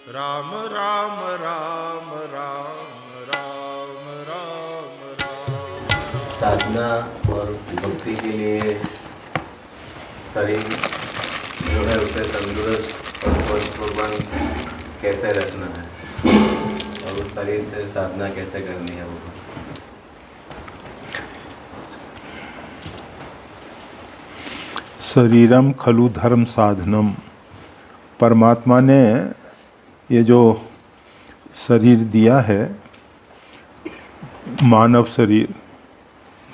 राम राम राम राम राम राम राम। साधना और भक्ति के लिए शरीर जो है उसे तंदुरुस्त और स्वस्थ भगवान कैसे रखना है और उस शरीर से साधना कैसे करनी है वो। शरीरम खलु धर्म साधनम। परमात्मा ने ये जो शरीर दिया है मानव शरीर,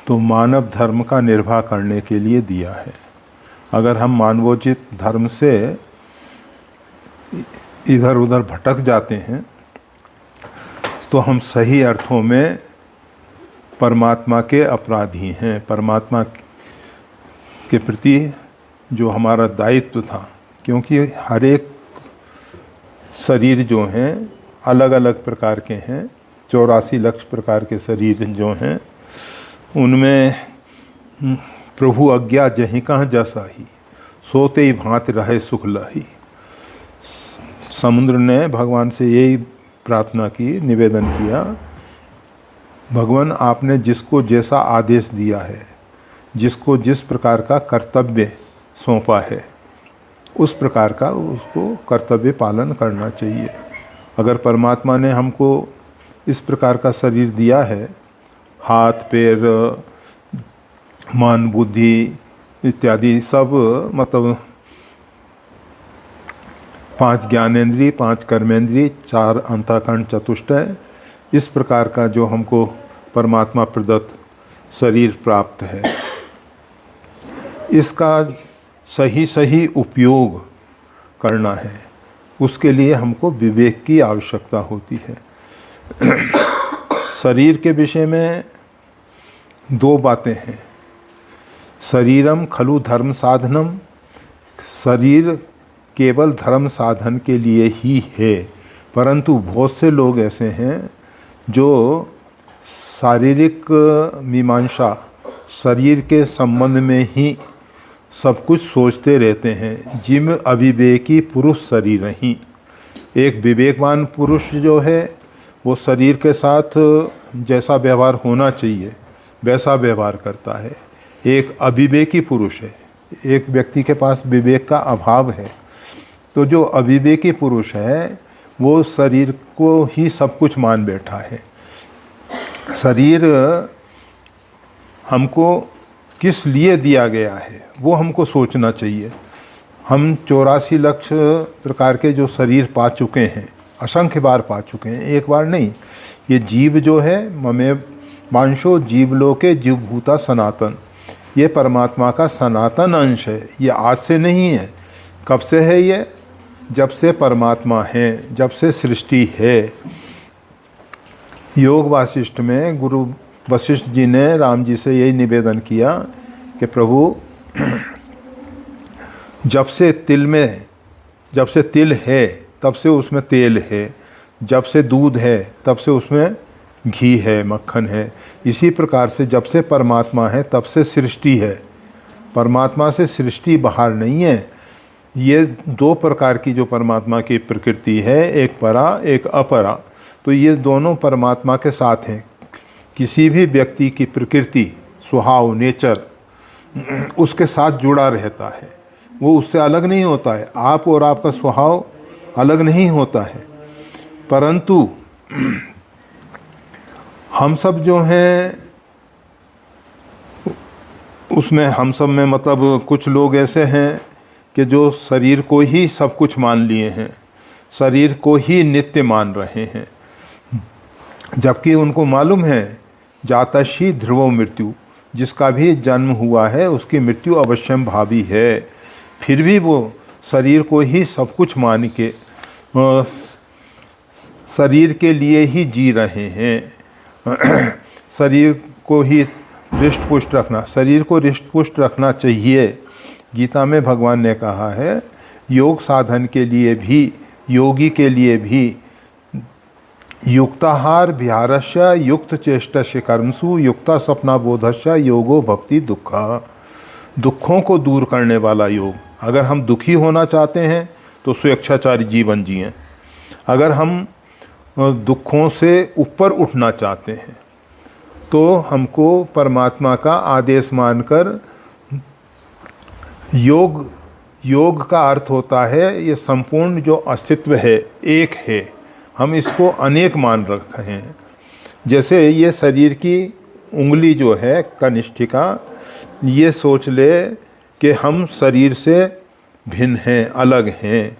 तो मानव धर्म का निर्वाह करने के लिए दिया है। अगर हम मानवोचित धर्म से इधर उधर भटक जाते हैं तो हम सही अर्थों में परमात्मा के अपराधी हैं। परमात्मा के प्रति जो हमारा दायित्व था, क्योंकि हर एक शरीर जो हैं अलग अलग प्रकार के हैं, 84 लाख प्रकार के शरीर जो हैं, उनमें प्रभु आज्ञा जहीं कहाँ जैसा ही सोते ही भांति रहे सुख लही। समुद्र ने भगवान से यही प्रार्थना की, निवेदन किया, भगवान आपने जिसको जैसा आदेश दिया है, जिसको जिस प्रकार का कर्तव्य सौंपा है, उस प्रकार का उसको कर्तव्य पालन करना चाहिए। अगर परमात्मा ने हमको इस प्रकार का शरीर दिया है, हाथ पैर मन बुद्धि इत्यादि सब, मतलब 5 ज्ञानेंद्रिय 5 कर्मेंद्रिय 4 अंतःकरण चतुष्टय, इस प्रकार का जो हमको परमात्मा प्रदत्त शरीर प्राप्त है, इसका सही उपयोग करना है। उसके लिए हमको विवेक की आवश्यकता होती है। शरीर के विषय में 2 बातें हैं। शरीरम खलु धर्म साधनम, शरीर केवल धर्म साधन के लिए ही है, परंतु बहुत से लोग ऐसे हैं जो शारीरिक मीमांसा, शरीर के संबंध में ही सब कुछ सोचते रहते हैं। जिम अविवेकी पुरुष शरीर ही। एक विवेकवान पुरुष जो है वो शरीर के साथ जैसा व्यवहार होना चाहिए वैसा व्यवहार करता है। एक अविवेकी पुरुष है, एक व्यक्ति के पास विवेक का अभाव है। तो जो अविवेकी पुरुष है वो शरीर को ही सब कुछ मान बैठा है। शरीर हमको किस लिए दिया गया है वो हमको सोचना चाहिए। हम 84 लाख प्रकार के जो शरीर पा चुके हैं, असंख्य बार पा चुके हैं, एक बार नहीं। ये जीव जो है ममे वांशो जीवलोके जीवभूता सनातन, ये परमात्मा का सनातन अंश है। ये आज से नहीं है। कब से है ये? जब से परमात्मा है, जब से सृष्टि है। योग वासिष्ठ में गुरु वशिष्ठ जी ने राम जी से यही निवेदन किया कि प्रभु, जब से तिल है तब से उसमें तेल है, जब से दूध है तब से उसमें घी है, मक्खन है। इसी प्रकार से जब से परमात्मा है तब से सृष्टि है। परमात्मा से सृष्टि बाहर नहीं है। ये 2 प्रकार की जो परमात्मा की प्रकृति है, एक परा एक अपरा, तो ये दोनों परमात्मा के साथ हैं। किसी भी व्यक्ति की प्रकृति, स्वभाव, नेचर उसके साथ जुड़ा रहता है, वो उससे अलग नहीं होता है। आप और आपका स्वभाव अलग नहीं होता है, परंतु हम सब जो हैं उसमें, हम सब में मतलब कुछ लोग ऐसे हैं कि जो शरीर को ही सब कुछ मान लिए हैं, शरीर को ही नित्य मान रहे हैं, जबकि उनको मालूम है जातशी ध्रुवो मृत्यु, जिसका भी जन्म हुआ है उसकी मृत्यु अवश्यम भावी है। फिर भी वो शरीर को ही सब कुछ मान के शरीर के लिए ही जी रहे हैं। शरीर को ही रिष्ट पुष्ट रखना, शरीर को रिष्ट पुष्ट रखना चाहिए। गीता में भगवान ने कहा है, योग साधन के लिए भी, योगी के लिए भी, युक्ताहार विहारस्य युक्त चेष्टस्य कर्मसु युक्ता सपना बोधस्य योगो भक्ति दुखा। दुखों को दूर करने वाला योग। अगर हम दुखी होना चाहते हैं तो स्वेच्छाचारी जीवन जिएं। अगर हम दुखों से ऊपर उठना चाहते हैं तो हमको परमात्मा का आदेश मानकर योग का अर्थ होता है ये संपूर्ण जो अस्तित्व है एक है, हम इसको अनेक मान रखे हैं। जैसे ये शरीर की उंगली जो है कनिष्ठिका, ये सोच ले कि हम शरीर से भिन्न हैं, अलग हैं।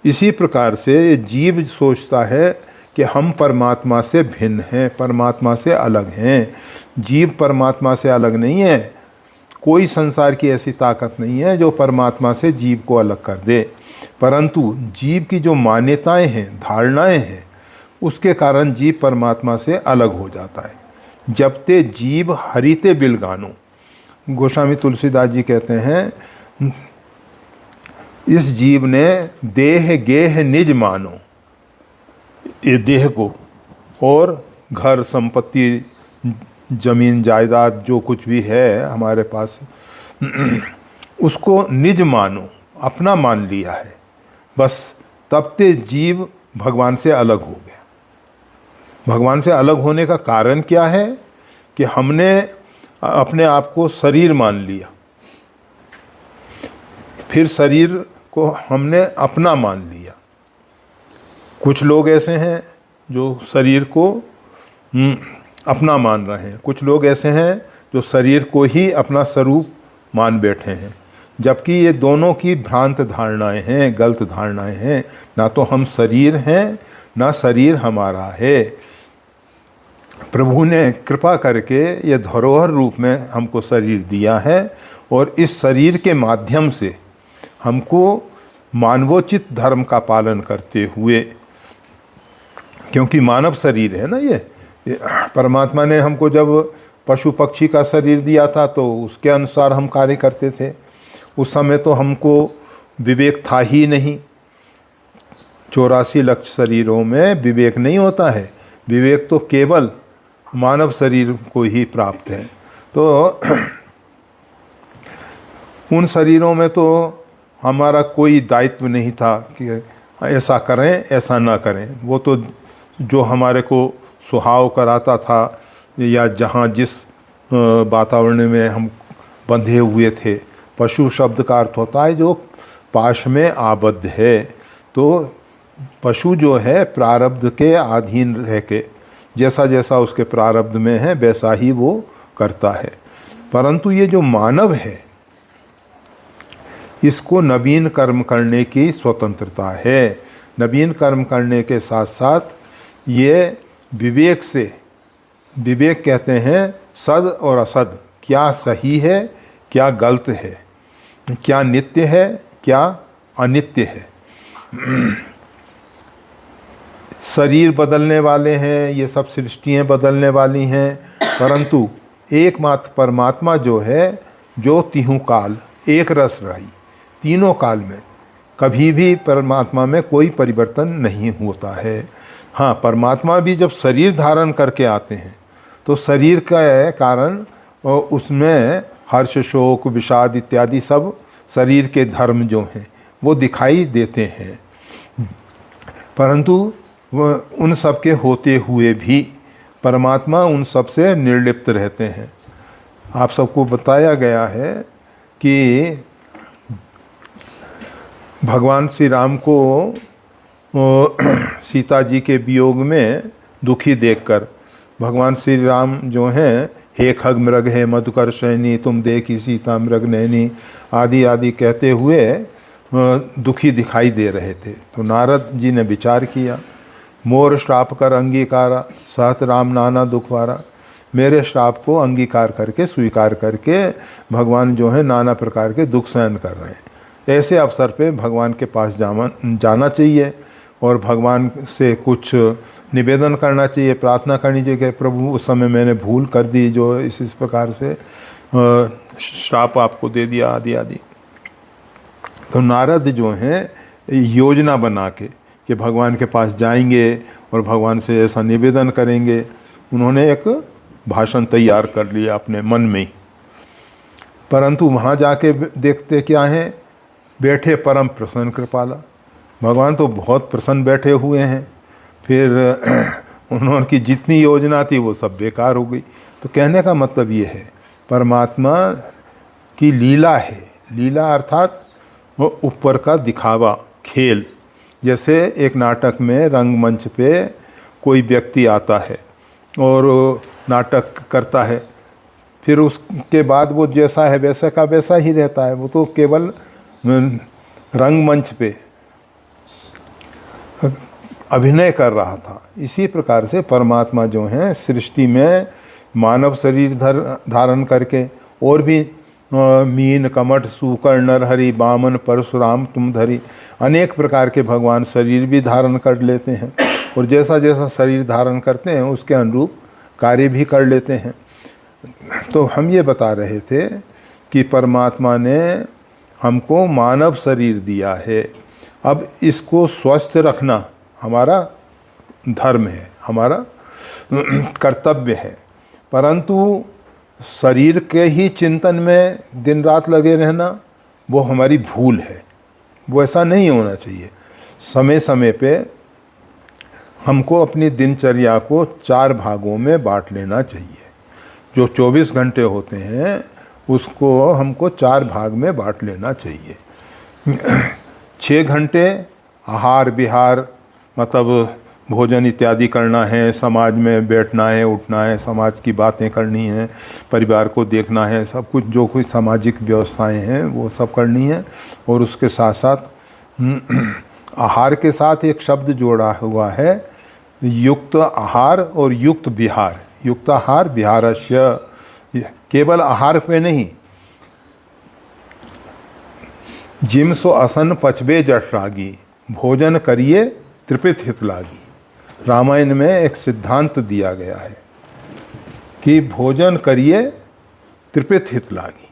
इसी प्रकार से ये जीव सोचता है कि हम परमात्मा से भिन्न हैं, परमात्मा से अलग हैं। जीव परमात्मा से अलग नहीं है। कोई संसार की ऐसी ताकत नहीं है जो परमात्मा से जीव को अलग कर दे, परंतु जीव की जो मान्यताएं हैं, धारणाएं हैं, उसके कारण जीव परमात्मा से अलग हो जाता है। जब ते जीव हरिते बिलगानो, गोस्वामी तुलसीदास जी कहते हैं इस जीव ने देह गेह निज मानो, ये देह को और घर संपत्ति जमीन जायदाद जो कुछ भी है हमारे पास उसको निज मानो, अपना मान लिया है। बस तब ते जीव भगवान से अलग हो गया। भगवान से अलग होने का कारण क्या है कि हमने अपने आप को शरीर मान लिया, फिर शरीर को हमने अपना मान लिया। कुछ लोग ऐसे हैं जो शरीर को अपना मान रहे हैं, कुछ लोग ऐसे हैं जो शरीर को ही अपना स्वरूप मान बैठे हैं, जबकि ये दोनों की भ्रांत धारणाएं हैं, गलत धारणाएं हैं। ना तो हम शरीर हैं, ना शरीर हमारा है। प्रभु ने कृपा करके ये धरोहर रूप में हमको शरीर दिया है और इस शरीर के माध्यम से हमको मानवोचित धर्म का पालन करते हुए, क्योंकि मानव शरीर है ना ये परमात्मा ने हमको जब पशु पक्षी का शरीर दिया था तो उसके अनुसार हम कार्य करते थे। उस समय तो हमको विवेक था ही नहीं। 84 लाख शरीरों में विवेक नहीं होता है, विवेक तो केवल मानव शरीर को ही प्राप्त है। तो उन शरीरों में तो हमारा कोई दायित्व नहीं था कि ऐसा करें ऐसा ना करें। वो तो जो हमारे को सुहाव कराता था या जहाँ जिस वातावरण में हम बंधे हुए थे। पशु शब्द का अर्थ होता है जो पाश में आबद्ध है। तो पशु जो है प्रारब्ध के अधीन रह के जैसा जैसा उसके प्रारब्ध में है वैसा ही वो करता है। परंतु ये जो मानव है इसको नवीन कर्म करने की स्वतंत्रता है। नवीन कर्म करने के साथ साथ ये विवेक से, विवेक कहते हैं सद और असद, क्या सही है क्या गलत है, क्या नित्य है क्या अनित्य है। शरीर बदलने वाले हैं, ये सब सृष्टियाँ बदलने वाली हैं, परंतु एकमात्र परमात्मा जो है जो तीनों काल एक रस रही, तीनों काल में कभी भी परमात्मा में कोई परिवर्तन नहीं होता है। हाँ, परमात्मा भी जब शरीर धारण करके आते हैं तो शरीर का कारण उसमें हर्ष शोक विषाद इत्यादि सब शरीर के धर्म जो हैं वो दिखाई देते हैं, परंतु उन सब के होते हुए भी परमात्मा उन सब से निर्लिप्त रहते हैं। आप सबको बताया गया है कि भगवान श्री राम को सीता जी के वियोग में दुखी देखकर भगवान श्री राम जो हैं हे खग मृग हे मधुकर शयनी तुम देखी सीता मृग नैनी आदि आदि कहते हुए दुखी दिखाई दे रहे थे। तो नारद जी ने विचार किया, मोर श्राप कर अंगीकारा सहत राम नाना दुखवारा। मेरे श्राप को अंगीकार करके स्वीकार करके भगवान जो है नाना प्रकार के दुख सहन कर रहे हैं। ऐसे अवसर पे भगवान के पास जाना चाहिए और भगवान से कुछ निवेदन करना चाहिए, प्रार्थना करनी चाहिए कि प्रभु उस समय मैंने भूल कर दी जो इस प्रकार से श्राप आपको दे दिया आदि आदि। तो नारद जो हैं योजना बना के कि भगवान के पास जाएंगे और भगवान से ऐसा निवेदन करेंगे, उन्होंने एक भाषण तैयार कर लिया अपने मन में ही। परंतु वहाँ जाके देखते क्या हैं, बैठे परम प्रसन्न कृपाला, भगवान तो बहुत प्रसन्न बैठे हुए हैं, फिर उन्होंने जितनी योजना थी वो सब बेकार हो गई। तो कहने का मतलब ये है, परमात्मा की लीला है। लीला अर्थात वो ऊपर का दिखावा, खेल। जैसे एक नाटक में रंगमंच पे कोई व्यक्ति आता है और नाटक करता है, फिर उसके बाद वो जैसा है वैसा का वैसा ही रहता है, वो तो केवल रंगमंच पे अभिनय कर रहा था। इसी प्रकार से परमात्मा जो हैं सृष्टि में मानव शरीर धारण करके, और भी मीन कमठ सूकर नरहरि बामन परशुराम तुम धरी, अनेक प्रकार के भगवान शरीर भी धारण कर लेते हैं, और जैसा जैसा शरीर धारण करते हैं उसके अनुरूप कार्य भी कर लेते हैं। तो हम ये बता रहे थे कि परमात्मा ने हमको मानव शरीर दिया है। अब इसको स्वस्थ रखना हमारा धर्म है, हमारा कर्तव्य है, परंतु शरीर के ही चिंतन में दिन रात लगे रहना वो हमारी भूल है। वो ऐसा नहीं होना चाहिए। समय समय पे हमको अपनी दिनचर्या को 4 भागों में बांट लेना चाहिए। जो 24 घंटे होते हैं उसको हमको 4 भाग में बांट लेना चाहिए। 6 घंटे आहार विहार, मतलब भोजन इत्यादि करना है, समाज में बैठना है उठना है, समाज की बातें करनी है, परिवार को देखना है, सब कुछ जो कोई सामाजिक व्यवस्थाएं हैं वो सब करनी है। और उसके साथ साथ आहार के साथ एक शब्द जोड़ा हुआ है, युक्त आहार और युक्त विहार। युक्त आहार विहारस्य, केवल आहार पे नहीं, जिम सो असन पचबे जठरागी, भोजन करिए तृपित हित लागी। रामायण में एक सिद्धांत दिया गया है कि भोजन करिए तृपित हित लागी।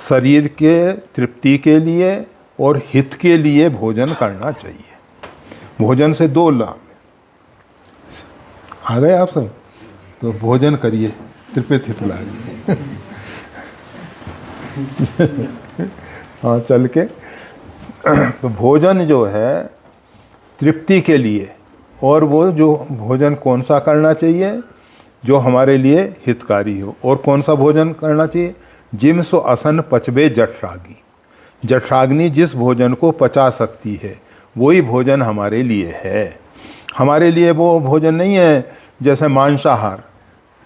शरीर के तृप्ति के लिए और हित के लिए भोजन करना चाहिए। भोजन से 2 लाभ आ गए आप सब। तो भोजन करिए तृपित हित लागी। हाँ, चल के तो भोजन जो है तृप्ति के लिए, और वो जो भोजन कौन सा करना चाहिए जो हमारे लिए हितकारी हो। और कौन सा भोजन करना चाहिए? जिम सो असन पचबे जठरागी। जठराग्नि जिस भोजन को पचा सकती है वही भोजन हमारे लिए है। हमारे लिए वो भोजन नहीं है जैसे मांसाहार,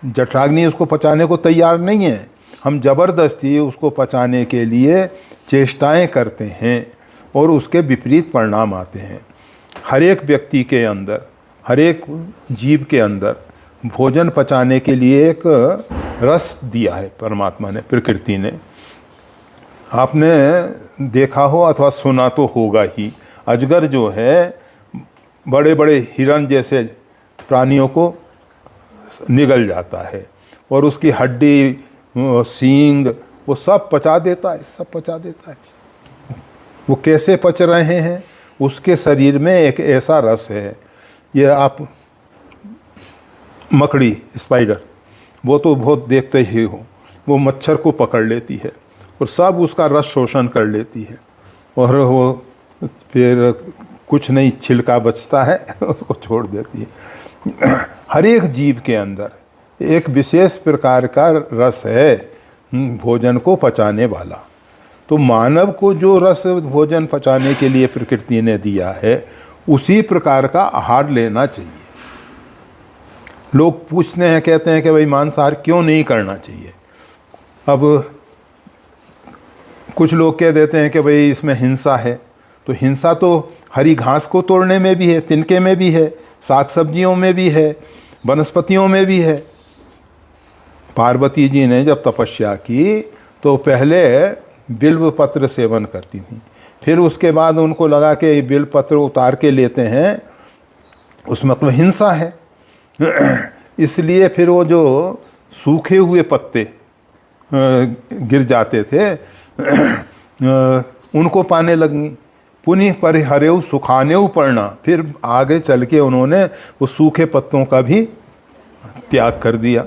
जठराग्नि उसको पचाने को तैयार नहीं है। हम ज़बरदस्ती उसको पचाने के लिए चेष्टाएं करते हैं और उसके विपरीत परिणाम आते हैं। हर एक व्यक्ति के अंदर, हर एक जीव के अंदर भोजन पचाने के लिए एक रस दिया है परमात्मा ने, प्रकृति ने। आपने देखा हो अथवा सुना तो होगा ही, अजगर जो है बड़े बड़े हिरण जैसे प्राणियों को निगल जाता है और उसकी हड्डी, सींग, वो सब पचा देता है, सब पचा देता है। वो कैसे पच रहे हैं? उसके शरीर में एक ऐसा रस है। ये आप मकड़ी, स्पाइडर, वो तो बहुत देखते ही हो, वो मच्छर को पकड़ लेती है और सब उसका रस शोषण कर लेती है, और वो फिर कुछ नहीं छिलका बचता है उसको छोड़ देती है। हर एक जीव के अंदर एक विशेष प्रकार का रस है भोजन को पचाने वाला। तो मानव को जो रस भोजन पचाने के लिए प्रकृति ने दिया है उसी प्रकार का आहार लेना चाहिए। लोग पूछते हैं, कहते हैं कि भाई मांसाहार क्यों नहीं करना चाहिए। अब कुछ लोग कह देते हैं कि भाई इसमें हिंसा है, तो हिंसा तो हरी घास को तोड़ने में भी है, तिनके में भी है, साग सब्जियों में भी है, वनस्पतियों में भी है। पार्वती जी ने जब तपस्या की तो पहले बिल्व पत्र सेवन करती थी, फिर उसके बाद उनको लगा कि बिल्व पत्र उतार के लेते हैं उसमें तो हिंसा है, इसलिए फिर वो जो सूखे हुए पत्ते गिर जाते थे उनको पाने लगी। पुनः परिहरेउ सुखानेउ पड़ना, फिर आगे चल के उन्होंने उस सूखे पत्तों का भी त्याग कर दिया।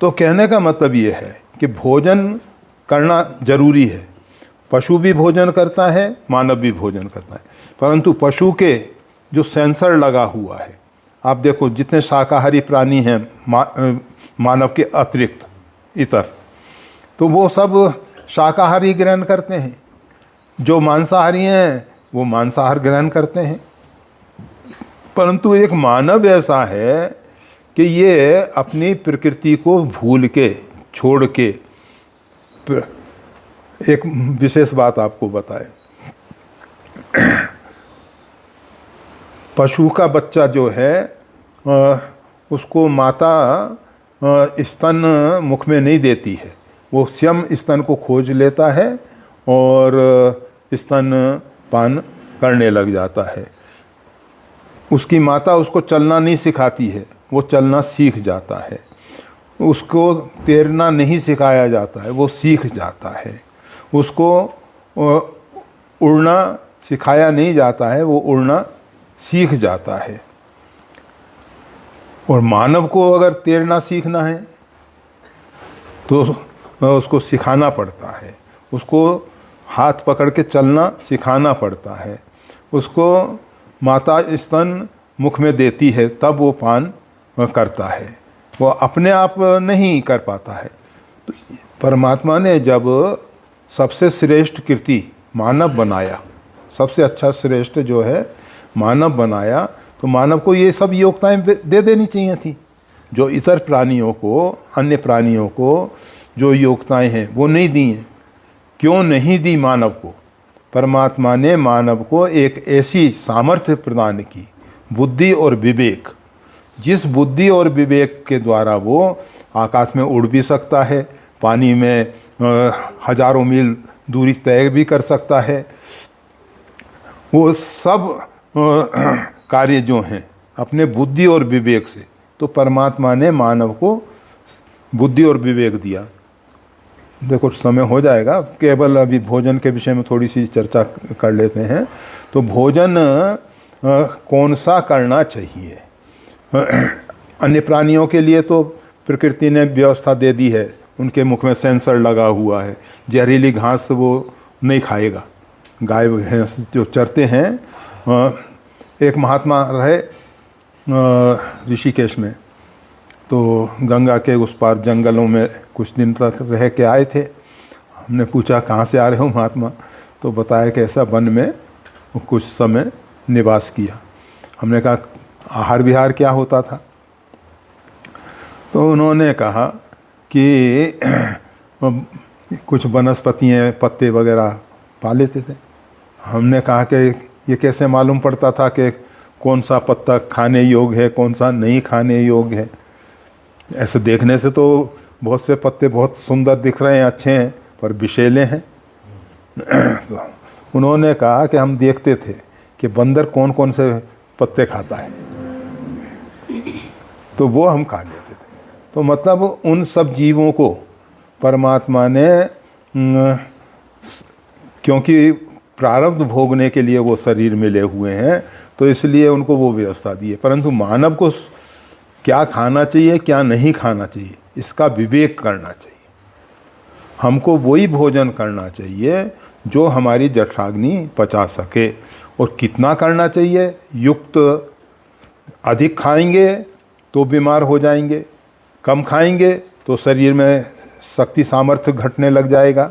तो कहने का मतलब ये है कि भोजन करना जरूरी है, पशु भी भोजन करता है, मानव भी भोजन करता है, परंतु पशु के जो सेंसर लगा हुआ है, आप देखो जितने शाकाहारी प्राणी हैं मानव के अतिरिक्त इतर, तो वो सब शाकाहारी ग्रहण करते हैं। जो मांसाहारी हैं वो मांसाहार ग्रहण करते हैं। परंतु एक मानव ऐसा है कि ये अपनी प्रकृति को भूल के, छोड़ के, एक विशेष बात आपको बताए, पशु का बच्चा जो है उसको माता स्तन मुख में नहीं देती है, वो स्वयं स्तन को खोज लेता है और स्तन पान करने लग जाता है। उसकी माता उसको चलना नहीं सिखाती है, वो चलना सीख जाता है। उसको तैरना नहीं सिखाया जाता है, वो सीख जाता है। उसको उड़ना सिखाया नहीं जाता है, वो उड़ना सीख जाता है। और मानव को अगर तैरना सीखना है तो उसको सिखाना पड़ता है, उसको हाथ पकड़ के चलना सिखाना पड़ता है, उसको माता स्तन मुख में देती है तब वो पान करता है, वो अपने आप नहीं कर पाता है। तो परमात्मा ने जब सबसे श्रेष्ठ कृति मानव बनाया, सबसे अच्छा श्रेष्ठ जो है मानव बनाया, तो मानव को ये सब योग्यताएं दे देनी चाहिए थी। जो इतर प्राणियों को, अन्य प्राणियों को जो योग्यताएं हैं वो नहीं दी हैं। क्यों नहीं दी मानव को? परमात्मा ने मानव को एक ऐसी सामर्थ्य प्रदान की, बुद्धि और विवेक, जिस बुद्धि और विवेक के द्वारा वो आकाश में उड़ भी सकता है, पानी में हजारों मील दूरी तय भी कर सकता है। वो सब कार्य जो हैं अपने बुद्धि और विवेक से, तो परमात्मा ने मानव को बुद्धि और विवेक दिया। देखो समय हो जाएगा, केवल अभी भोजन के विषय में थोड़ी सी चर्चा कर लेते हैं। तो भोजन कौन सा करना चाहिए? अन्य प्राणियों के लिए तो प्रकृति ने व्यवस्था दे दी है, उनके मुख में सेंसर लगा हुआ है, जहरीली घास वो नहीं खाएगा। गाय भैंस जो चरते हैं, एक महात्मा रहे ऋषिकेश में, तो गंगा के उस पार जंगलों में कुछ दिन तक रह के आए थे। हमने पूछा कहाँ से आ रहे हो महात्मा? तो बताया कि ऐसा वन में कुछ समय निवास किया। हमने कहा आहार विहार क्या होता था? तो उन्होंने कहा कि कुछ वनस्पतियाँ, पत्ते वगैरह पा लेते थे। हमने कहा कि ये कैसे मालूम पड़ता था कि कौन सा पत्ता खाने योग्य है, कौन सा नहीं खाने योग्य है? ऐसे देखने से तो बहुत से पत्ते बहुत सुंदर दिख रहे हैं, अच्छे हैं, पर विषैले हैं। तो उन्होंने कहा कि हम देखते थे कि बंदर कौन कौन से पत्ते खाता है, तो वो हम खा लेते थे। तो मतलब उन सब जीवों को परमात्मा ने, क्योंकि प्रारब्ध भोगने के लिए वो शरीर मिले हुए हैं, तो इसलिए उनको वो व्यवस्था दी है। परंतु मानव को क्या खाना चाहिए, क्या नहीं खाना चाहिए, इसका विवेक करना चाहिए। हमको वही भोजन करना चाहिए जो हमारी जठराग्नि पचा सके। और कितना करना चाहिए? युक्त। अधिक खाएंगे तो बीमार हो जाएंगे, कम खाएंगे तो शरीर में शक्ति सामर्थ्य घटने लग जाएगा।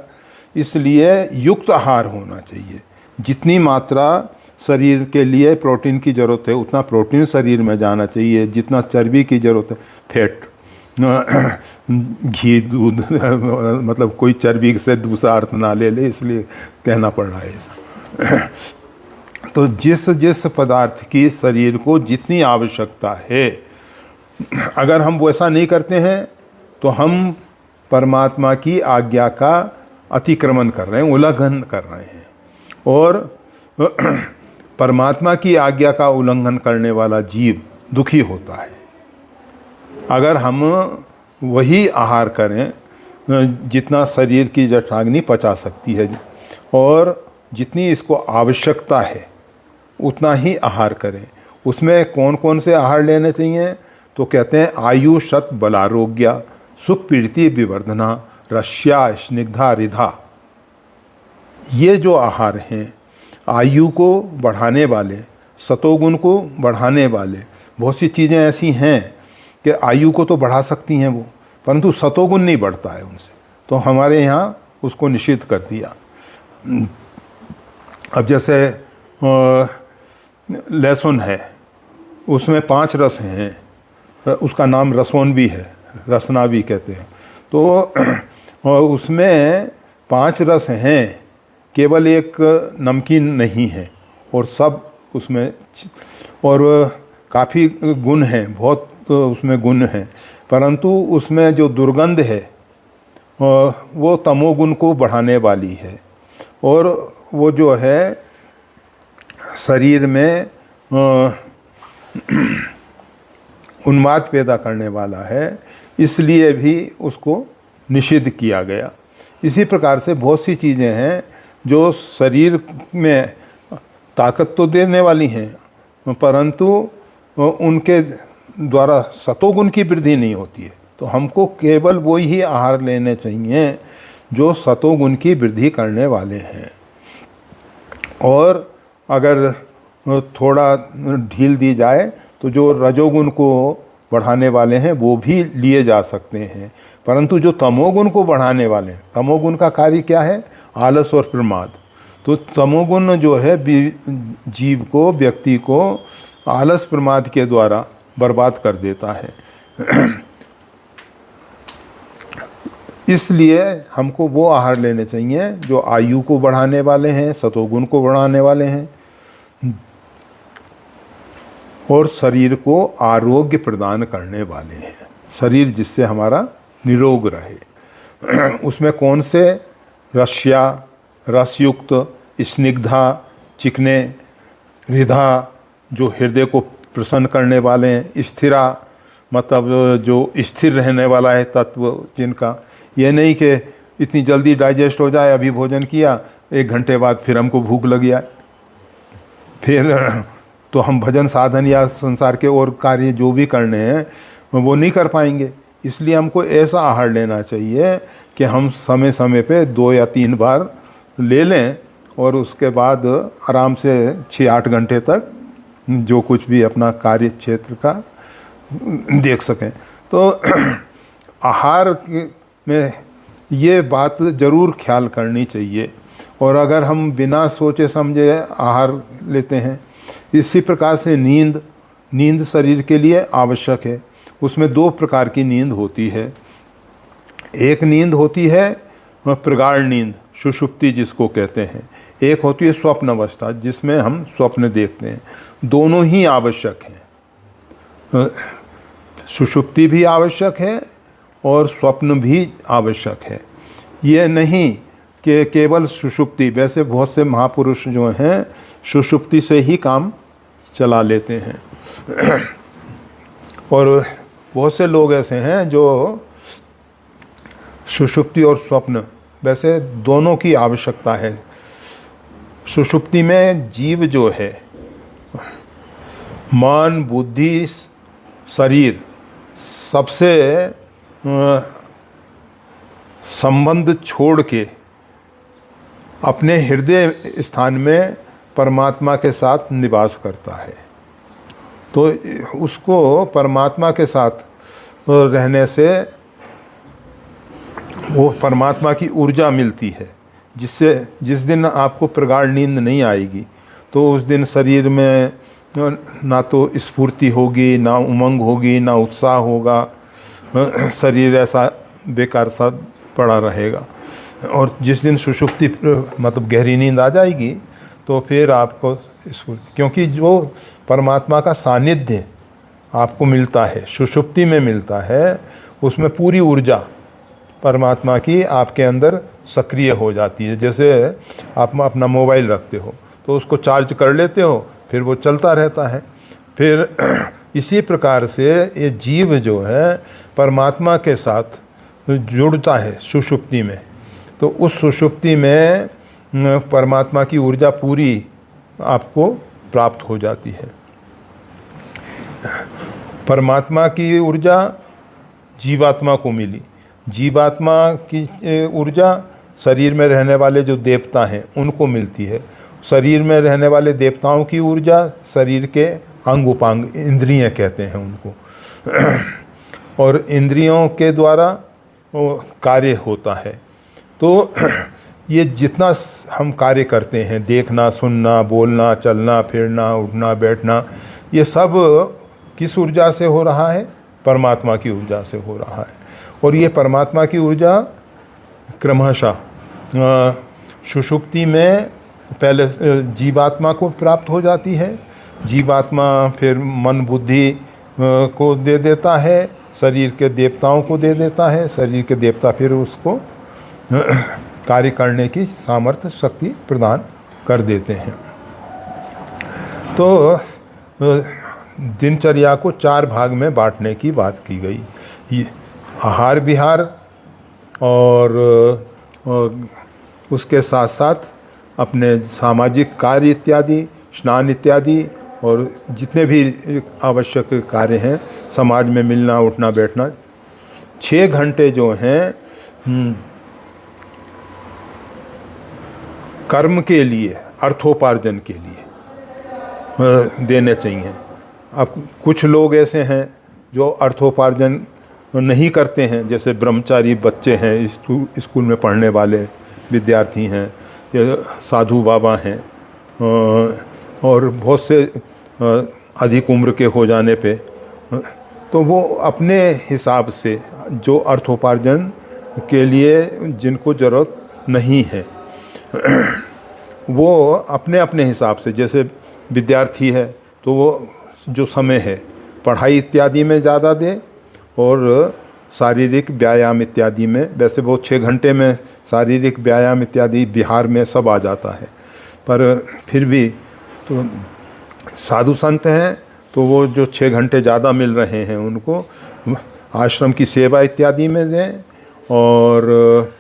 इसलिए युक्त आहार होना चाहिए। जितनी मात्रा शरीर के लिए प्रोटीन की ज़रूरत है उतना प्रोटीन शरीर में जाना चाहिए। जितना चर्बी की ज़रूरत है, फैट, घी, दूध, मतलब कोई चर्बी से दूसरा अर्थ ना ले ले, इसलिए कहना पड़ रहा है। तो जिस जिस पदार्थ की शरीर को जितनी आवश्यकता है, अगर हम वैसा नहीं करते हैं तो हम परमात्मा की आज्ञा का अतिक्रमण कर रहे हैं, उल्लंघन कर रहे हैं। और परमात्मा की आज्ञा का उल्लंघन करने वाला जीव दुखी होता है। अगर हम वही आहार करें जितना शरीर की जठराग्नि पचा सकती है और जितनी इसको आवश्यकता है उतना ही आहार करें। उसमें कौन कौन से आहार लेने चाहिए? तो कहते हैं आयु शत बलारोग्य सुख प्रीति विवर्धना रस्या स्निग्धा रिधा। ये जो आहार हैं आयु को बढ़ाने वाले, सतोगुण को बढ़ाने वाले, बहुत सी चीज़ें ऐसी हैं कि आयु को तो बढ़ा सकती हैं वो, परंतु सतोगुण नहीं बढ़ता है उनसे, तो हमारे यहाँ उसको निषिद्ध कर दिया। अब जैसे लहसुन है, उसमें 5 रस हैं, उसका नाम रसोन भी है, रसना भी कहते हैं। तो उसमें 5 रस हैं, केवल एक नमकीन नहीं है, और सब उसमें, और काफ़ी गुण हैं, बहुत उसमें गुण हैं, परंतु उसमें जो दुर्गंध है वो तमोगुण को बढ़ाने वाली है, और वो जो है शरीर में उन्माद पैदा करने वाला है, इसलिए भी उसको निषिद्ध किया गया। इसी प्रकार से बहुत सी चीज़ें हैं जो शरीर में ताकत तो देने वाली हैं, परंतु उनके द्वारा सतोगुण की वृद्धि नहीं होती है। तो हमको केवल वो ही आहार लेने चाहिए जो सतोगुण की वृद्धि करने वाले हैं, और अगर थोड़ा ढील दी जाए तो जो रजोगुण को बढ़ाने वाले हैं वो भी लिए जा सकते हैं, परंतु जो तमोगुण को बढ़ाने वाले हैं, तमोगुण का कार्य क्या है? आलस और प्रमाद। तो तमोगुण जो है जीव को, व्यक्ति को आलस प्रमाद के द्वारा बर्बाद कर देता है। इसलिए हमको वो आहार लेने चाहिए जो आयु को बढ़ाने वाले हैं, सतोगुण को बढ़ाने वाले हैं, और शरीर को आरोग्य प्रदान करने वाले हैं, शरीर जिससे हमारा निरोग रहे। उसमें कौन से? रस्या, रसयुक्त, स्निग्धा, चिकने, हृदा जो हृदय को प्रसन्न करने वाले हैं, स्थिरा मतलब जो स्थिर रहने वाला है तत्व जिनका, ये नहीं कि इतनी जल्दी डाइजेस्ट हो जाए, अभी भोजन किया 1 घंटे बाद फिर हमको भूख लग जाए, फिर तो हम भजन साधन या संसार के और कार्य जो भी करने हैं वो नहीं कर पाएंगे। इसलिए हमको ऐसा आहार लेना चाहिए कि हम समय समय पे 2 या 3 बार ले लें, और उसके बाद आराम से 6-8 घंटे तक जो कुछ भी अपना कार्य क्षेत्र का देख सकें। तो आहार में ये बात ज़रूर ख्याल करनी चाहिए, और अगर हम बिना सोचे समझे आहार लेते हैं, इसी प्रकार से नींद शरीर के लिए आवश्यक है। उसमें 2 प्रकार की नींद होती है। एक नींद होती है प्रगाढ़ नींद, सुषुप्ति जिसको कहते हैं, एक होती है स्वप्न अवस्था जिसमें हम स्वप्न देखते हैं। दोनों ही आवश्यक हैं, सुषुप्ति भी आवश्यक है और स्वप्न भी आवश्यक है। ये नहीं कि केवल सुषुप्ति, वैसे बहुत से महापुरुष जो हैं सुषुप्ति से ही काम चला लेते हैं, और बहुत से लोग ऐसे हैं जो सुषुप्ति और स्वप्न, वैसे दोनों की आवश्यकता है। सुषुप्ति में जीव जो है मन, बुद्धि, शरीर सबसे संबंध छोड़ के अपने हृदय स्थान में परमात्मा के साथ निवास करता है। तो उसको परमात्मा के साथ रहने से वो परमात्मा की ऊर्जा मिलती है, जिससे जिस दिन आपको प्रगाढ़ नींद नहीं आएगी तो उस दिन शरीर में ना तो स्फूर्ति होगी, ना उमंग होगी, ना उत्साह होगा, शरीर ऐसा बेकार सा पड़ा रहेगा। और जिस दिन सुषुप्ति मतलब गहरी नींद आ जाएगी तो फिर आपको स्फूर्ति, क्योंकि जो परमात्मा का सानिध्य आपको मिलता है, सुषुप्ति में मिलता है, उसमें पूरी ऊर्जा परमात्मा की आपके अंदर सक्रिय हो जाती है। जैसे आप अपना मोबाइल रखते हो तो उसको चार्ज कर लेते हो, फिर वो चलता रहता है। फिर इसी प्रकार से ये जीव जो है परमात्मा के साथ जुड़ता है सुषुप्ति में, तो उस सुषुप्ति में परमात्मा की ऊर्जा पूरी आपको प्राप्त हो जाती है। परमात्मा की ऊर्जा जीवात्मा को मिली, जीवात्मा की ऊर्जा शरीर में रहने वाले जो देवता हैं उनको मिलती है। शरीर में रहने वाले देवताओं की ऊर्जा शरीर के अंग उपांग, इंद्रियां कहते हैं उनको, और इंद्रियों के द्वारा वो कार्य होता है। तो ये जितना हम कार्य करते हैं, देखना, सुनना, बोलना, चलना, फिरना, उठना, बैठना, ये सब किस ऊर्जा से हो रहा है? परमात्मा की ऊर्जा से हो रहा है। और ये परमात्मा की ऊर्जा क्रमशः सुषुप्ति में पहले जीवात्मा को प्राप्त हो जाती है, जीवात्मा फिर मन बुद्धि को दे देता है, शरीर के देवताओं को दे देता है, शरीर के देवता फिर उसको कार्य करने की सामर्थ्य शक्ति प्रदान कर देते हैं। तो दिनचर्या को 4 भाग में बांटने की बात की गई। ये आहार विहार और उसके साथ साथ अपने सामाजिक कार्य इत्यादि, स्नान इत्यादि, और जितने भी आवश्यक कार्य हैं, समाज में मिलना, उठना, बैठना। 6 घंटे जो हैं कर्म के लिए, अर्थोपार्जन के लिए देने चाहिए। अब कुछ लोग ऐसे हैं जो अर्थोपार्जन नहीं करते हैं, जैसे ब्रह्मचारी बच्चे हैं, स्कूल में पढ़ने वाले विद्यार्थी हैं, या साधु बाबा हैं, और बहुत से अधिक उम्र के हो जाने पे, तो वो अपने हिसाब से जो अर्थोपार्जन के लिए जिनको ज़रूरत नहीं है, वो अपने अपने हिसाब से, जैसे विद्यार्थी है तो वो जो समय है पढ़ाई इत्यादि में ज़्यादा दे, और शारीरिक व्यायाम इत्यादि में। वैसे वो 6 घंटे में शारीरिक व्यायाम इत्यादि बिहार में सब आ जाता है, पर फिर भी तो साधु संत हैं तो वो जो 6 घंटे ज़्यादा मिल रहे हैं उनको आश्रम की सेवा इत्यादि में दें, और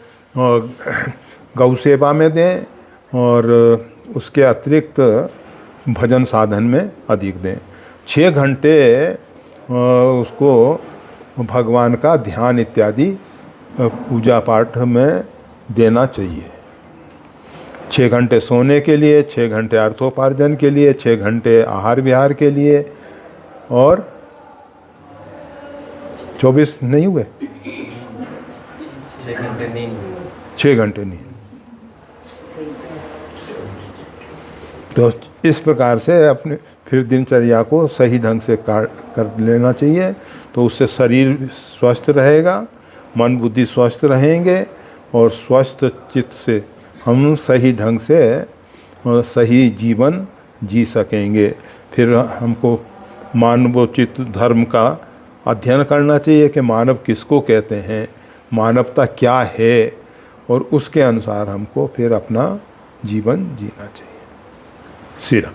गौ सेवा में दें, और उसके अतिरिक्त भजन साधन में अधिक दें। 6 घंटे उसको भगवान का ध्यान इत्यादि पूजा पाठ में देना चाहिए। 6 घंटे सोने के लिए, 6 घंटे अर्थोपार्जन के लिए, 6 घंटे आहार विहार के लिए, और 24 नहीं हुए, 6 घंटे नींद। 6 घंटे नींद। तो इस प्रकार से अपने फिर दिनचर्या को सही ढंग से कर लेना चाहिए, तो उससे शरीर स्वस्थ रहेगा, मन बुद्धि स्वस्थ रहेंगे, और स्वस्थ चित्त से हम सही ढंग से सही जीवन जी सकेंगे। फिर हमको मानवोचित धर्म का अध्ययन करना चाहिए कि मानव किसको कहते हैं, मानवता क्या है, और उसके अनुसार हमको फिर अपना जीवन जीना चाहिए। श्री राम।